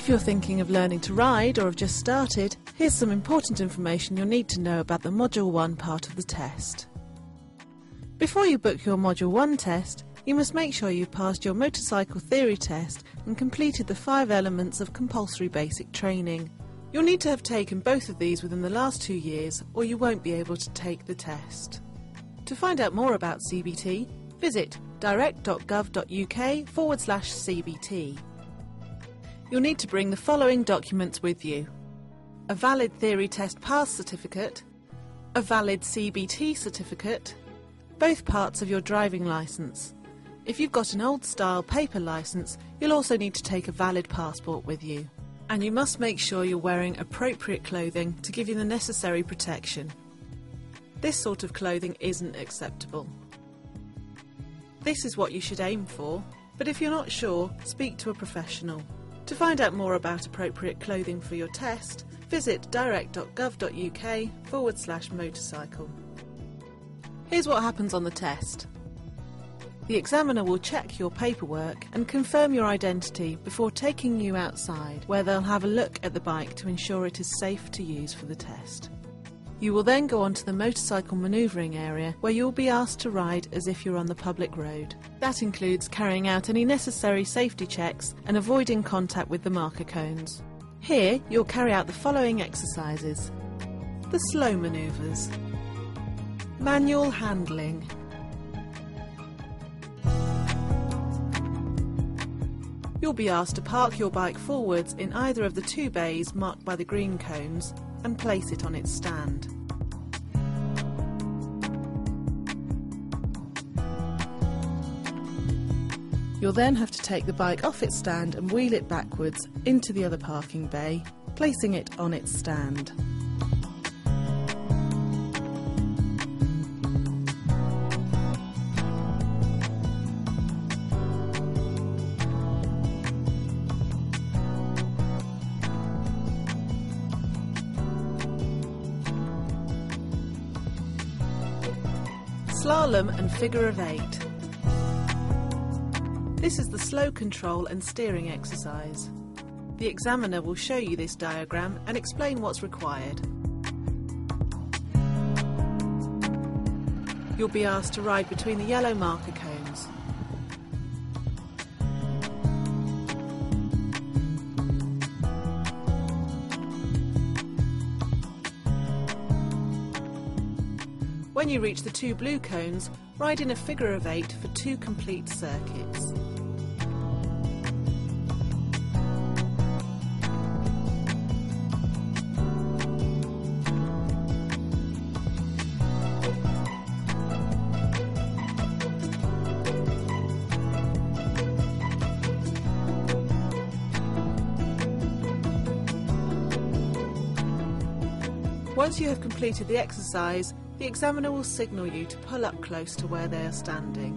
If you're thinking of learning to ride or have just started, here's some important information you'll need to know about the Module 1 part of the test. Before you book your Module 1 test, you must make sure you've passed your motorcycle theory test and completed the 5 elements of compulsory basic training. You'll need to have taken both of these within the last 2 years, or you won't be able to take the test. To find out more about CBT, visit direct.gov.uk/CBT. You'll need to bring the following documents with you: a valid theory test pass certificate, a valid CBT certificate, both parts of your driving licence. If you've got an old-style paper licence, you'll also need to take a valid passport with you. And you must make sure you're wearing appropriate clothing to give you the necessary protection. This sort of clothing isn't acceptable. This is what you should aim for, but if you're not sure, speak to a professional. To find out more about appropriate clothing for your test, visit direct.gov.uk/motorcycle. Here's what happens on the test. The examiner will check your paperwork and confirm your identity before taking you outside, where they'll have a look at the bike to ensure it is safe to use for the test. You will then go on to the motorcycle manoeuvring area, where you'll be asked to ride as if you're on the public road. That includes carrying out any necessary safety checks and avoiding contact with the marker cones. Here you'll carry out the following exercises: the slow manoeuvres, manual handling, you'll be asked to park your bike forwards in either of the 2 bays marked by the green cones and place it on its stand. You'll then have to take the bike off its stand and wheel it backwards into the other parking bay, placing it on its stand. Slalom and figure of 8. This is the slow control and steering exercise. The examiner will show you this diagram and explain what's required. You'll be asked to ride between the yellow marker cones. When you reach the 2 blue cones, ride in a figure of 8 for 2 complete circuits. Once you have completed the exercise, the examiner will signal you to pull up close to where they are standing.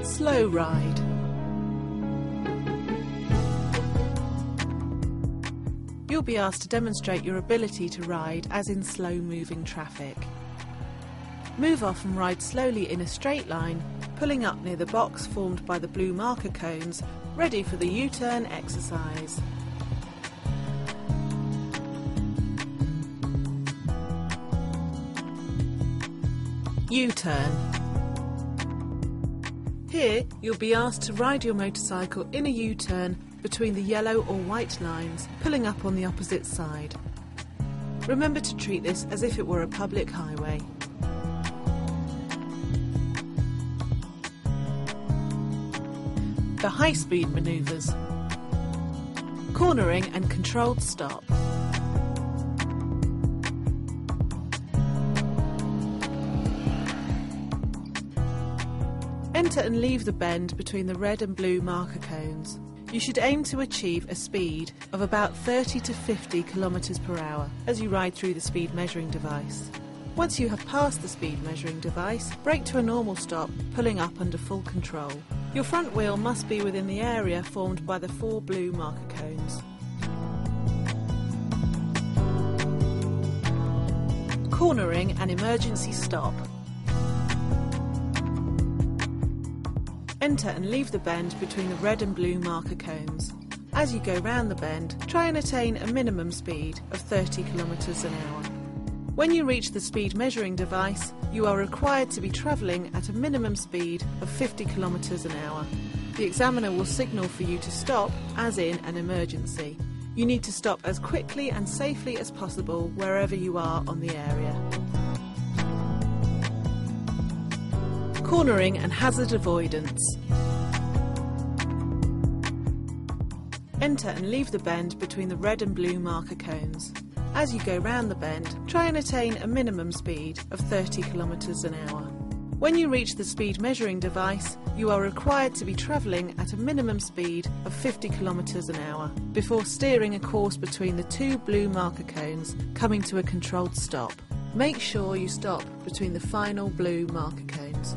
Slow ride. You'll be asked to demonstrate your ability to ride as in slow-moving traffic. Move off and ride slowly in a straight line, pulling up near the box formed by the blue marker cones, ready for the U-turn exercise. U-turn. Here you'll be asked to ride your motorcycle in a U-turn between the yellow or white lines, pulling up on the opposite side. Remember to treat this as if it were a public highway. The high-speed manoeuvres. Cornering and controlled stop. Enter and leave the bend between the red and blue marker cones. You should aim to achieve a speed of about 30 to 50 km per hour as you ride through the speed measuring device. Once you have passed the speed measuring device, brake to a normal stop, pulling up under full control. Your front wheel must be within the area formed by the 4 blue marker cones. Cornering and emergency stop. Enter and leave the bend between the red and blue marker cones. As you go round the bend, try and attain a minimum speed of 30 km an hour. When you reach the speed measuring device, you are required to be travelling at a minimum speed of 50 km an hour. The examiner will signal for you to stop, as in an emergency. You need to stop as quickly and safely as possible wherever you are on the area. Cornering and hazard avoidance. Enter and leave the bend between the red and blue marker cones. As you go round the bend, try and attain a minimum speed of 30 km an hour. When you reach the speed measuring device, you are required to be travelling at a minimum speed of 50 km an hour before steering a course between the two blue marker cones, coming to a controlled stop. Make sure you stop between the final blue marker cones.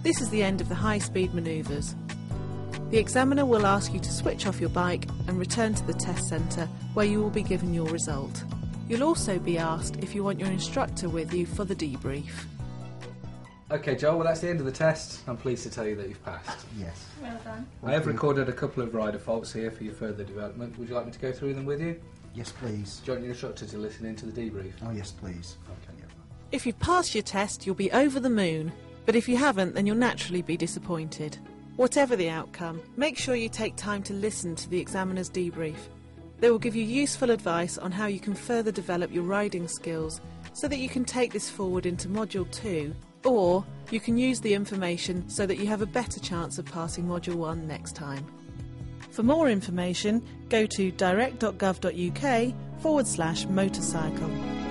This is the end of the high-speed manoeuvres. The examiner will ask you to switch off your bike and return to the test centre, where you will be given your result. You'll also be asked if you want your instructor with you for the debrief. Okay, Joel, well that's the end of the test. I'm pleased to tell you that you've passed. Yes. Well done. I have recorded a couple of rider faults here for your further development. Would you like me to go through them with you? Yes, please. Do you want your instructor to listen in to the debrief? Oh, yes, please. Okay. If you've passed your test, you'll be over the moon. But if you haven't, then you'll naturally be disappointed. Whatever the outcome, make sure you take time to listen to the examiner's debrief. They will give you useful advice on how you can further develop your riding skills so that you can take this forward into Module 2, or you can use the information so that you have a better chance of passing Module 1 next time. For more information, go to direct.gov.uk/motorcycle.